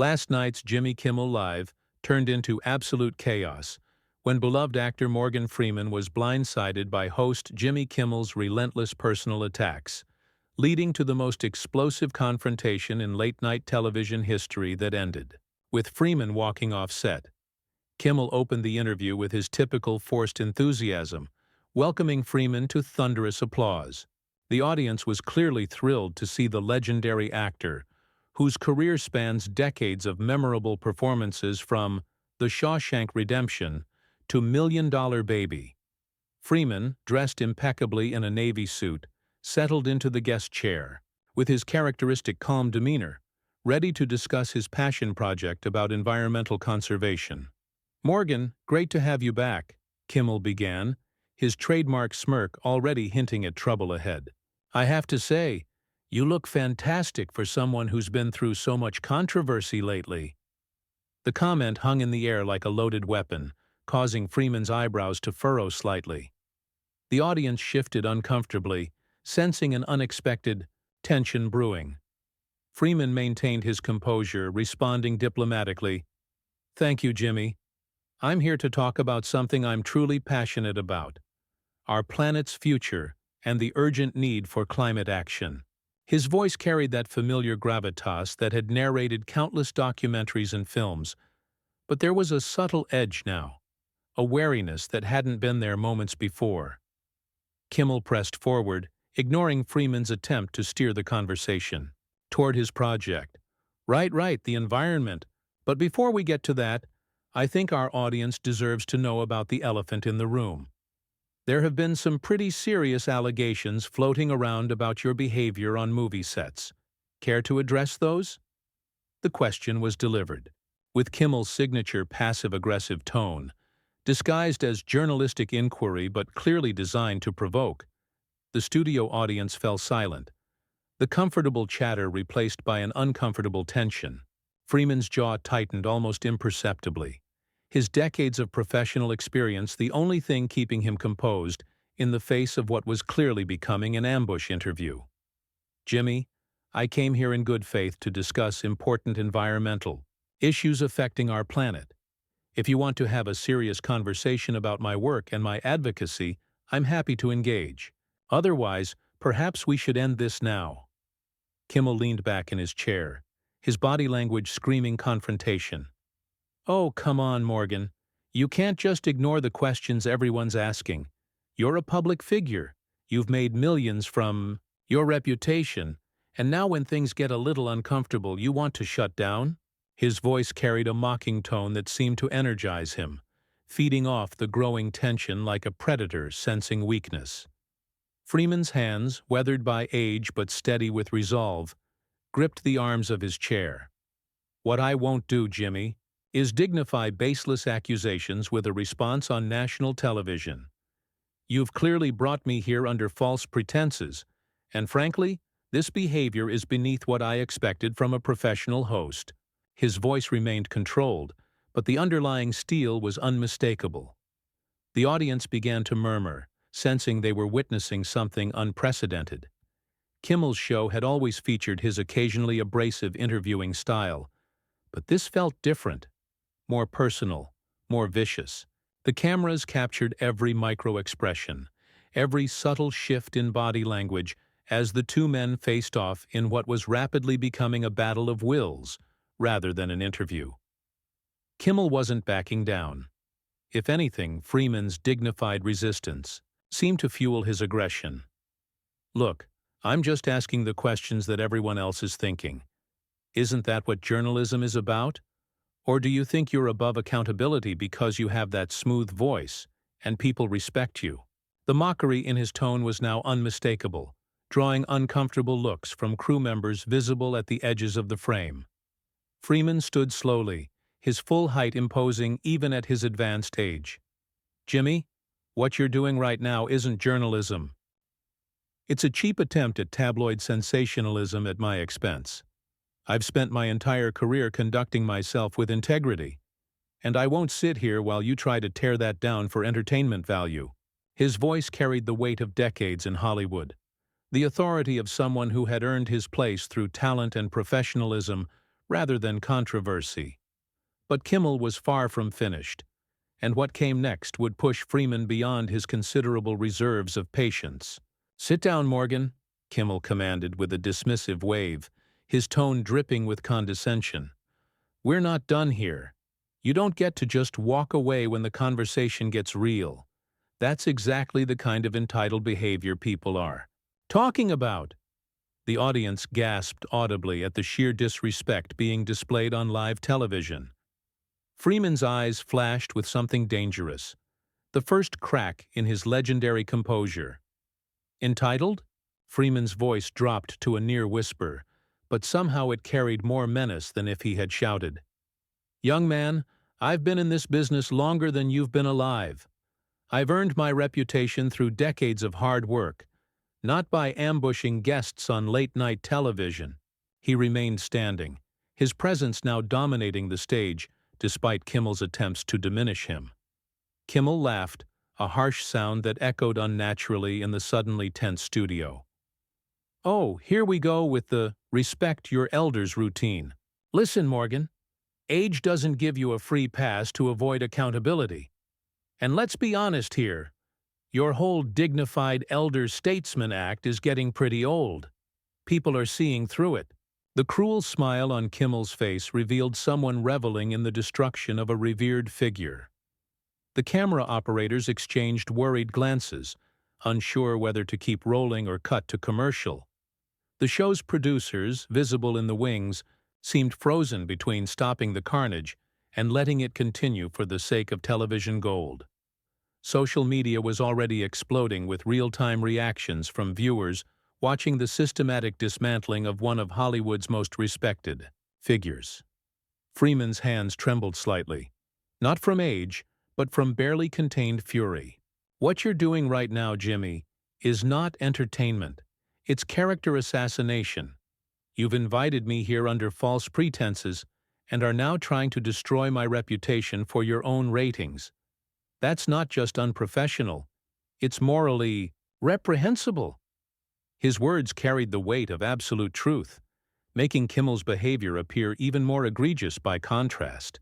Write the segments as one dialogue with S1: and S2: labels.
S1: Last night's Jimmy Kimmel Live turned into absolute chaos when beloved actor Morgan Freeman was blindsided by host Jimmy Kimmel's relentless personal attacks, leading to the most explosive confrontation in late-night television history that ended with Freeman walking off set. Kimmel opened the interview with his typical forced enthusiasm, welcoming Freeman to thunderous applause. The audience was clearly thrilled to see the legendary actor, whose career spans decades of memorable performances from The Shawshank Redemption to Million Dollar Baby. Freeman, dressed impeccably in a navy suit, settled into the guest chair, with his characteristic calm demeanor, ready to discuss his passion project about environmental conservation. "Morgan, great to have you back," Kimmel began, his trademark smirk already hinting at trouble ahead. "I have to say, you look fantastic for someone who's been through so much controversy lately." The comment hung in the air like a loaded weapon, causing Freeman's eyebrows to furrow slightly. The audience shifted uncomfortably, sensing an unexpected tension brewing. Freeman maintained his composure, responding diplomatically, "Thank you, Jimmy. I'm here to talk about something I'm truly passionate about: our planet's future and the urgent need for climate action." His voice carried that familiar gravitas that had narrated countless documentaries and films, but there was a subtle edge now, a wariness that hadn't been there moments before. Kimmel pressed forward, ignoring Freeman's attempt to steer the conversation toward his project. Right, the environment. But before we get to that, I think our audience deserves to know about the elephant in the room. There have been some pretty serious allegations floating around about your behavior on movie sets. Care to address those?" The question was delivered, with Kimmel's signature passive-aggressive tone, disguised as journalistic inquiry but clearly designed to provoke. The studio audience fell silent, the comfortable chatter replaced by an uncomfortable tension. Freeman's jaw tightened almost imperceptibly, his decades of professional experience the only thing keeping him composed in the face of what was clearly becoming an ambush interview. "Jimmy, I came here in good faith to discuss important environmental issues affecting our planet. If you want to have a serious conversation about my work and my advocacy, I'm happy to engage. Otherwise, perhaps we should end this now." Kimmel leaned back in his chair, his body language screaming confrontation. "Oh, come on, Morgan. You can't just ignore the questions everyone's asking. You're a public figure. You've made millions from your reputation, and now when things get a little uncomfortable, you want to shut down?" His voice carried a mocking tone that seemed to energize him, feeding off the growing tension like a predator sensing weakness. Freeman's hands, weathered by age but steady with resolve, gripped the arms of his chair. "What I won't do, Jimmy, is dignify baseless accusations with a response on national television. You've clearly brought me here under false pretenses, and frankly, this behavior is beneath what I expected from a professional host." His voice remained controlled, but the underlying steel was unmistakable. The audience began to murmur, sensing they were witnessing something unprecedented. Kimmel's show had always featured his occasionally abrasive interviewing style, but this felt different, more personal, more vicious. The cameras captured every micro-expression, every subtle shift in body language as the two men faced off in what was rapidly becoming a battle of wills rather than an interview. Kimmel wasn't backing down. If anything, Freeman's dignified resistance seemed to fuel his aggression. "Look, I'm just asking the questions that everyone else is thinking. Isn't that what journalism is about? Or do you think you're above accountability because you have that smooth voice and people respect you?" The mockery in his tone was now unmistakable, drawing uncomfortable looks from crew members visible at the edges of the frame. Freeman stood slowly, his full height imposing even at his advanced age. "Jimmy, what you're doing right now isn't journalism. It's a cheap attempt at tabloid sensationalism at my expense. I've spent my entire career conducting myself with integrity, and I won't sit here while you try to tear that down for entertainment value." His voice carried the weight of decades in Hollywood, the authority of someone who had earned his place through talent and professionalism rather than controversy. But Kimmel was far from finished, and what came next would push Freeman beyond his considerable reserves of patience. "Sit down, Morgan," Kimmel commanded with a dismissive wave, his tone dripping with condescension. "We're not done here. You don't get to just walk away when the conversation gets real. That's exactly the kind of entitled behavior people are talking about." The audience gasped audibly at the sheer disrespect being displayed on live television. Freeman's eyes flashed with something dangerous, the first crack in his legendary composure. "Entitled?" Freeman's voice dropped to a near whisper, but somehow it carried more menace than if he had shouted. "Young man, I've been in this business longer than you've been alive. I've earned my reputation through decades of hard work, not by ambushing guests on late-night television." He remained standing, his presence now dominating the stage, despite Kimmel's attempts to diminish him. Kimmel laughed, a harsh sound that echoed unnaturally in the suddenly tense studio. "Oh, here we go with the respect your elders routine. Listen, Morgan, age doesn't give you a free pass to avoid accountability. And let's be honest here, your whole dignified elder statesman act is getting pretty old. People are seeing through it." The cruel smile on Kimmel's face revealed someone reveling in the destruction of a revered figure. The camera operators exchanged worried glances, unsure whether to keep rolling or cut to commercial. The show's producers, visible in the wings, seemed frozen between stopping the carnage and letting it continue for the sake of television gold. Social media was already exploding with real-time reactions from viewers watching the systematic dismantling of one of Hollywood's most respected figures. Freeman's hands trembled slightly, not from age, but from barely contained fury. "What you're doing right now, Jimmy, is not entertainment. It's character assassination. You've invited me here under false pretenses and are now trying to destroy my reputation for your own ratings. That's not just unprofessional, it's morally reprehensible." His words carried the weight of absolute truth, making Kimmel's behavior appear even more egregious by contrast.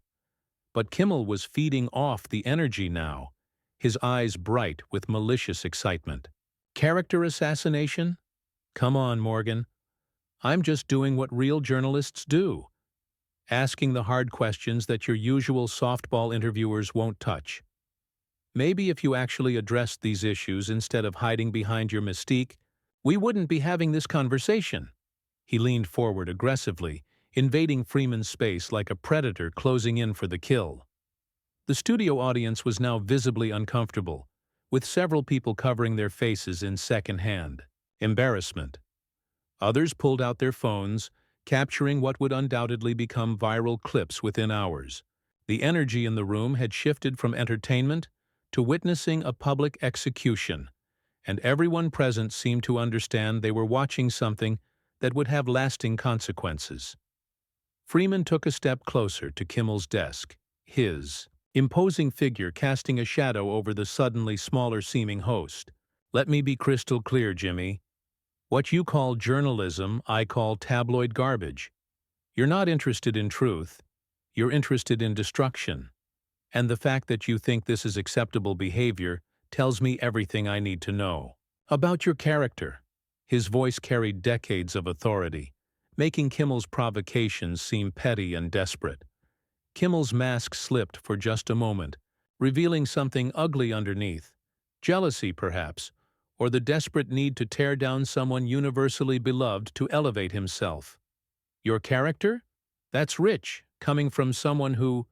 S1: But Kimmel was feeding off the energy now, his eyes bright with malicious excitement. "Character assassination? Come on, Morgan. I'm just doing what real journalists do, asking the hard questions that your usual softball interviewers won't touch. Maybe if you actually addressed these issues instead of hiding behind your mystique, we wouldn't be having this conversation." He leaned forward aggressively, invading Freeman's space like a predator closing in for the kill. The studio audience was now visibly uncomfortable, with several people covering their faces in second-hand embarrassment. Others pulled out their phones, capturing what would undoubtedly become viral clips within hours. The energy in the room had shifted from entertainment to witnessing a public execution, and everyone present seemed to understand they were watching something that would have lasting consequences. Freeman took a step closer to Kimmel's desk, his imposing figure casting a shadow over the suddenly smaller-seeming host. "Let me be crystal clear, Jimmy. What you call journalism, I call tabloid garbage. You're not interested in truth. You're interested in destruction. And the fact that you think this is acceptable behavior tells me everything I need to know about your character." His voice carried decades of authority, making Kimmel's provocations seem petty and desperate. Kimmel's mask slipped for just a moment, revealing something ugly underneath. Jealousy, perhaps, or the desperate need to tear down someone universally beloved to elevate himself. "Your character? That's rich, coming from someone who—"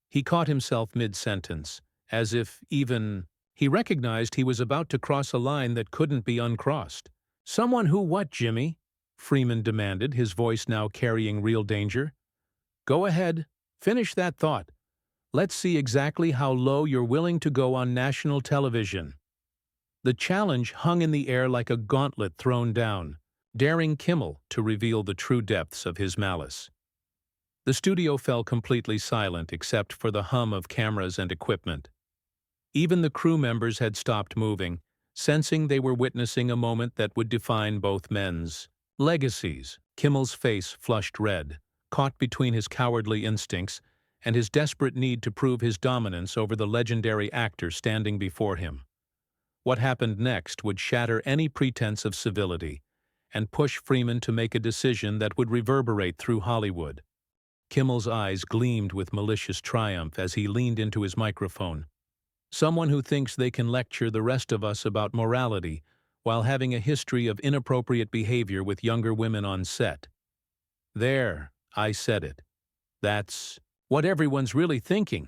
S1: He caught himself mid-sentence, as if he recognized he was about to cross a line that couldn't be uncrossed. "Someone who what, Jimmy?" Freeman demanded, his voice now carrying real danger. "Go ahead, finish that thought. Let's see exactly how low you're willing to go on national television." The challenge hung in the air like a gauntlet thrown down, daring Kimmel to reveal the true depths of his malice. The studio fell completely silent except for the hum of cameras and equipment. Even the crew members had stopped moving, sensing they were witnessing a moment that would define both men's legacies. Kimmel's face flushed red, caught between his cowardly instincts and his desperate need to prove his dominance over the legendary actor standing before him. What happened next would shatter any pretense of civility and push Freeman to make a decision that would reverberate through Hollywood. Kimmel's eyes gleamed with malicious triumph as he leaned into his microphone. Someone who thinks they can lecture the rest of us about morality while having a history of inappropriate behavior with younger women on set. There, I said it. That's what everyone's really thinking.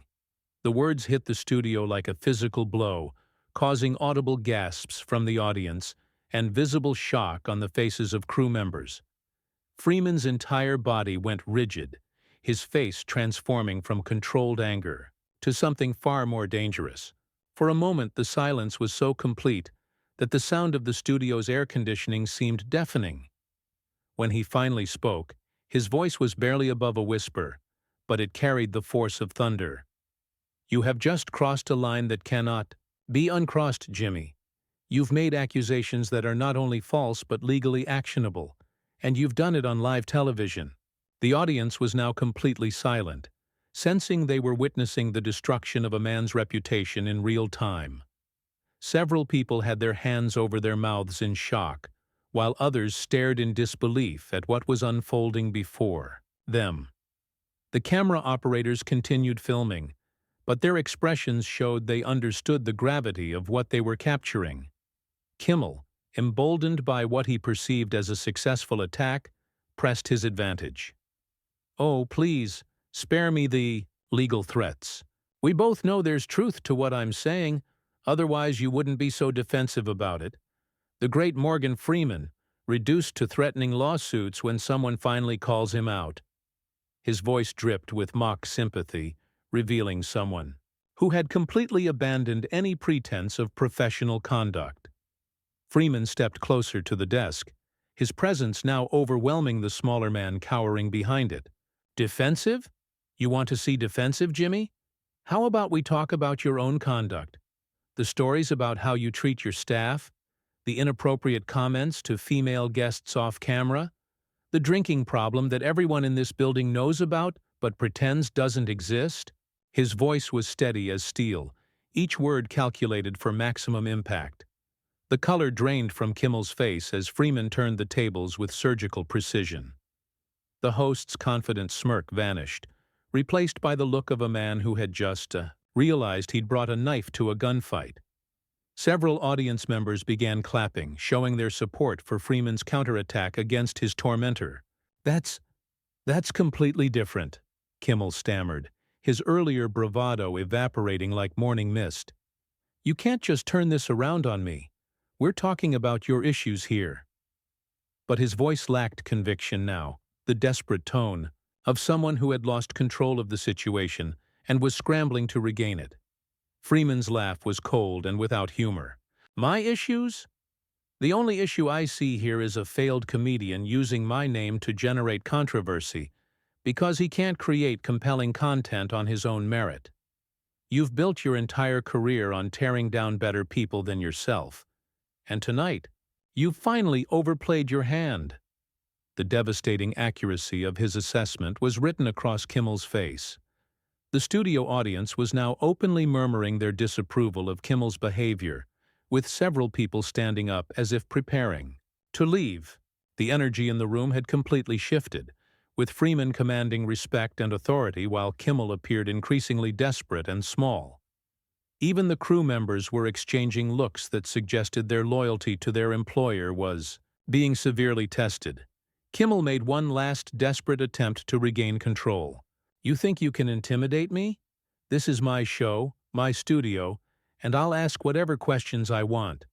S1: The words hit the studio like a physical blow, causing audible gasps from the audience and visible shock on the faces of crew members. Freeman's entire body went rigid, his face transforming from controlled anger to something far more dangerous. For a moment, the silence was so complete that the sound of the studio's air conditioning seemed deafening. When he finally spoke, his voice was barely above a whisper, but it carried the force of thunder. "You have just crossed a line that cannot be uncrossed, Jimmy. You've made accusations that are not only false but legally actionable, and you've done it on live television." The audience was now completely silent, sensing they were witnessing the destruction of a man's reputation in real time. Several people had their hands over their mouths in shock, while others stared in disbelief at what was unfolding before them. The camera operators continued filming, but their expressions showed they understood the gravity of what they were capturing. Kimmel, emboldened by what he perceived as a successful attack, pressed his advantage. "Oh, please, spare me the legal threats. We both know there's truth to what I'm saying, otherwise you wouldn't be so defensive about it. The great Morgan Freeman, reduced to threatening lawsuits when someone finally calls him out." His voice dripped with mock sympathy, revealing someone who had completely abandoned any pretense of professional conduct. Freeman stepped closer to the desk, his presence now overwhelming the smaller man cowering behind it. "Defensive? You want to see defensive, Jimmy? How about we talk about your own conduct? The stories about how you treat your staff, the inappropriate comments to female guests off camera, the drinking problem that everyone in this building knows about but pretends doesn't exist?" His voice was steady as steel, each word calculated for maximum impact. The color drained from Kimmel's face as Freeman turned the tables with surgical precision. The host's confident smirk vanished, replaced by the look of a man who had just realized he'd brought a knife to a gunfight. Several audience members began clapping, showing their support for Freeman's counterattack against his tormentor. That's completely different," Kimmel stammered, his earlier bravado evaporating like morning mist. "You can't just turn this around on me. We're talking about your issues here." But his voice lacked conviction now, the desperate tone of someone who had lost control of the situation and was scrambling to regain it. Freeman's laugh was cold and without humor. "My issues? The only issue I see here is a failed comedian using my name to generate controversy because he can't create compelling content on his own merit. You've built your entire career on tearing down better people than yourself, and tonight, you've finally overplayed your hand." The devastating accuracy of his assessment was written across Kimmel's face. The studio audience was now openly murmuring their disapproval of Kimmel's behavior, with several people standing up as if preparing to leave. The energy in the room had completely shifted, with Freeman commanding respect and authority while Kimmel appeared increasingly desperate and small. Even the crew members were exchanging looks that suggested their loyalty to their employer was being severely tested. Kimmel made one last desperate attempt to regain control. "You think you can intimidate me? This is my show, my studio, and I'll ask whatever questions I want.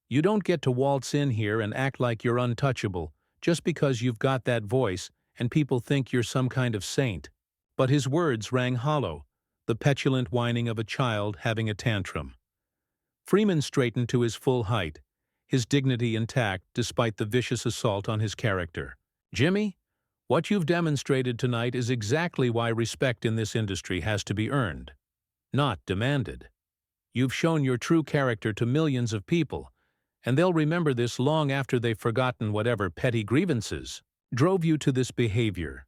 S1: You don't get to waltz in here and act like you're untouchable just because you've got that voice and people think you're some kind of saint." But his words rang hollow, the petulant whining of a child having a tantrum. Freeman straightened to his full height, his dignity intact despite the vicious assault on his character. "Jimmy, what you've demonstrated tonight is exactly why respect in this industry has to be earned, not demanded. You've shown your true character to millions of people, and they'll remember this long after they've forgotten whatever petty grievances drove you to this behavior."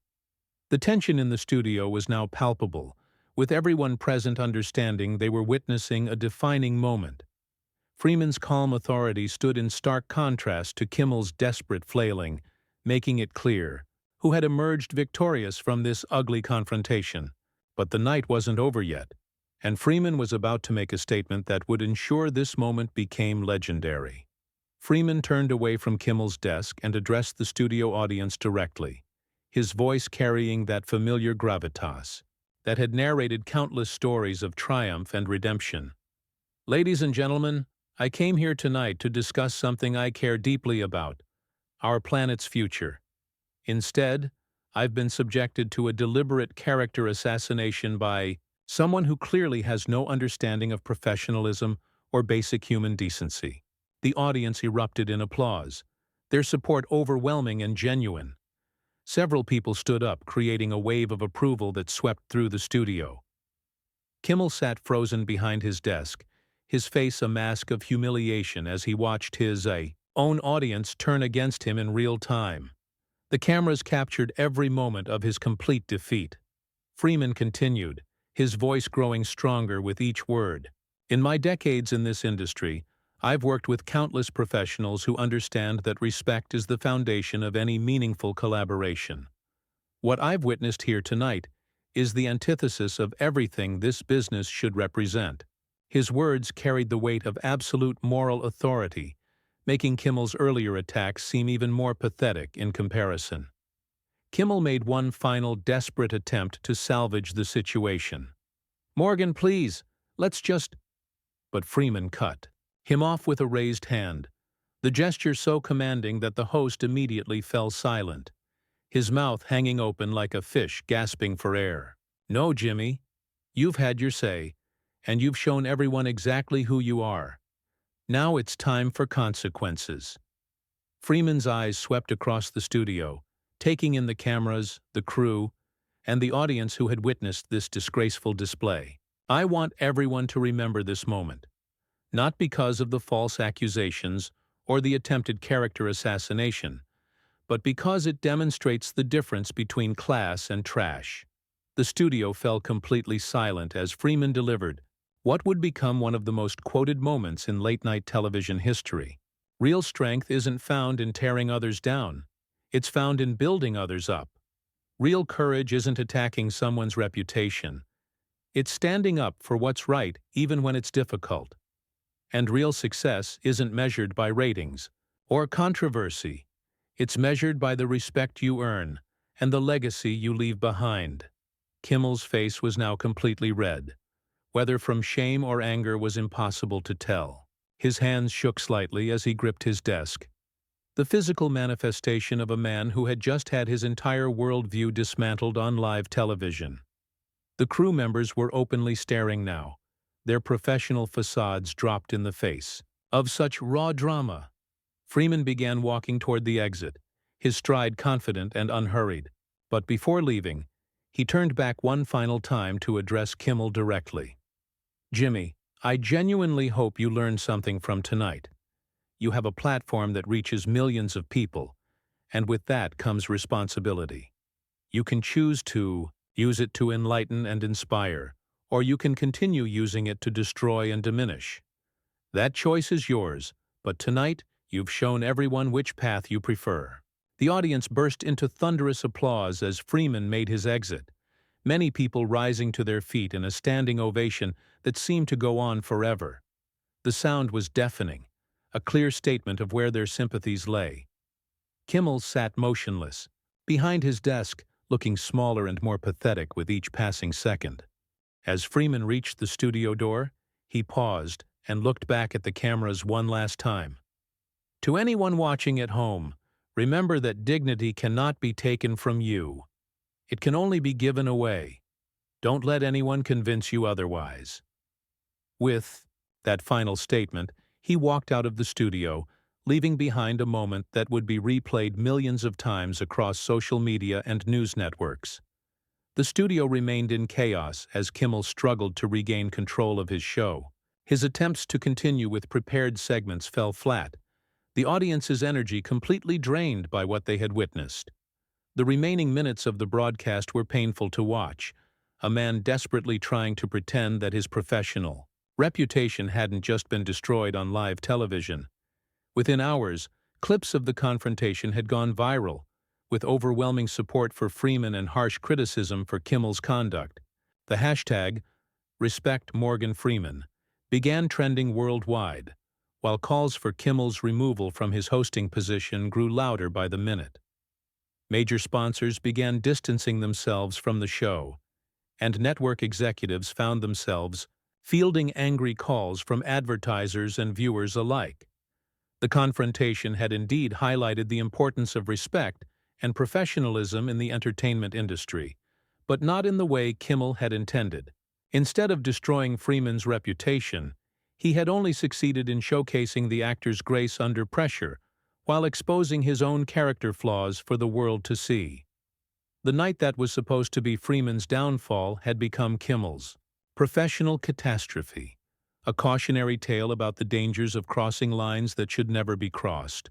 S1: The tension in the studio was now palpable, with everyone present understanding they were witnessing a defining moment. Freeman's calm authority stood in stark contrast to Kimmel's desperate flailing, making it clear who had emerged victorious from this ugly confrontation. But the night wasn't over yet, and Freeman was about to make a statement that would ensure this moment became legendary. Freeman turned away from Kimmel's desk and addressed the studio audience directly, his voice carrying that familiar gravitas that had narrated countless stories of triumph and redemption. "Ladies and gentlemen, I came here tonight to discuss something I care deeply about, our planet's future. Instead, I've been subjected to a deliberate character assassination by someone who clearly has no understanding of professionalism or basic human decency." The audience erupted in applause, their support overwhelming and genuine. Several people stood up, creating a wave of approval that swept through the studio. Kimmel sat frozen behind his desk, his face a mask of humiliation as he watched his own audience turn against him in real time. The cameras captured every moment of his complete defeat. Freeman continued, his voice growing stronger with each word. "In my decades in this industry, I've worked with countless professionals who understand that respect is the foundation of any meaningful collaboration. What I've witnessed here tonight is the antithesis of everything this business should represent." His words carried the weight of absolute moral authority, making Kimmel's earlier attacks seem even more pathetic in comparison. Kimmel made one final desperate attempt to salvage the situation. "Morgan, please, let's just—" But Freeman cut him off with a raised hand, the gesture so commanding that the host immediately fell silent, his mouth hanging open like a fish gasping for air. "No, Jimmy, you've had your say, and you've shown everyone exactly who you are. Now it's time for consequences." Freeman's eyes swept across the studio, taking in the cameras, the crew, and the audience who had witnessed this disgraceful display. "I want everyone to remember this moment. Not because of the false accusations or the attempted character assassination, but because it demonstrates the difference between class and trash." The studio fell completely silent as Freeman delivered what would become one of the most quoted moments in late-night television history. "Real strength isn't found in tearing others down. It's found in building others up. Real courage isn't attacking someone's reputation. It's standing up for what's right even when it's difficult. And real success isn't measured by ratings or controversy. It's measured by the respect you earn and the legacy you leave behind." Kimmel's face was now completely red. Whether from shame or anger was impossible to tell. His hands shook slightly as he gripped his desk, the physical manifestation of a man who had just had his entire worldview dismantled on live television. The crew members were openly staring now, their professional facades dropped in the face of such raw drama. Freeman began walking toward the exit, his stride confident and unhurried. But before leaving, he turned back one final time to address Kimmel directly. "Jimmy, I genuinely hope you learned something from tonight. You have a platform that reaches millions of people, and with that comes responsibility. You can choose to use it to enlighten and inspire, or you can continue using it to destroy and diminish. That choice is yours, but tonight you've shown everyone which path you prefer." The audience burst into thunderous applause as Freeman made his exit, many people rising to their feet in a standing ovation that seemed to go on forever. The sound was deafening, a clear statement of where their sympathies lay. Kimmel sat motionless, behind his desk, looking smaller and more pathetic with each passing second. As Freeman reached the studio door, he paused and looked back at the cameras one last time. "To anyone watching at home, remember that dignity cannot be taken from you. It can only be given away. Don't let anyone convince you otherwise." With that final statement, he walked out of the studio, leaving behind a moment that would be replayed millions of times across social media and news networks. The studio remained in chaos as Kimmel struggled to regain control of his show. His attempts to continue with prepared segments fell flat, the audience's energy completely drained by what they had witnessed. The remaining minutes of the broadcast were painful to watch, a man desperately trying to pretend that his professional reputation hadn't just been destroyed on live television. Within hours, clips of the confrontation had gone viral, with overwhelming support for Freeman and harsh criticism for Kimmel's conduct. The hashtag, Respect Morgan Freeman, began trending worldwide, while calls for Kimmel's removal from his hosting position grew louder by the minute. Major sponsors began distancing themselves from the show, and network executives found themselves fielding angry calls from advertisers and viewers alike. The confrontation had indeed highlighted the importance of respect and professionalism in the entertainment industry, but not in the way Kimmel had intended. Instead of destroying Freeman's reputation, he had only succeeded in showcasing the actor's grace under pressure, while exposing his own character flaws for the world to see. The night that was supposed to be Freeman's downfall had become Kimmel's professional catastrophe, a cautionary tale about the dangers of crossing lines that should never be crossed.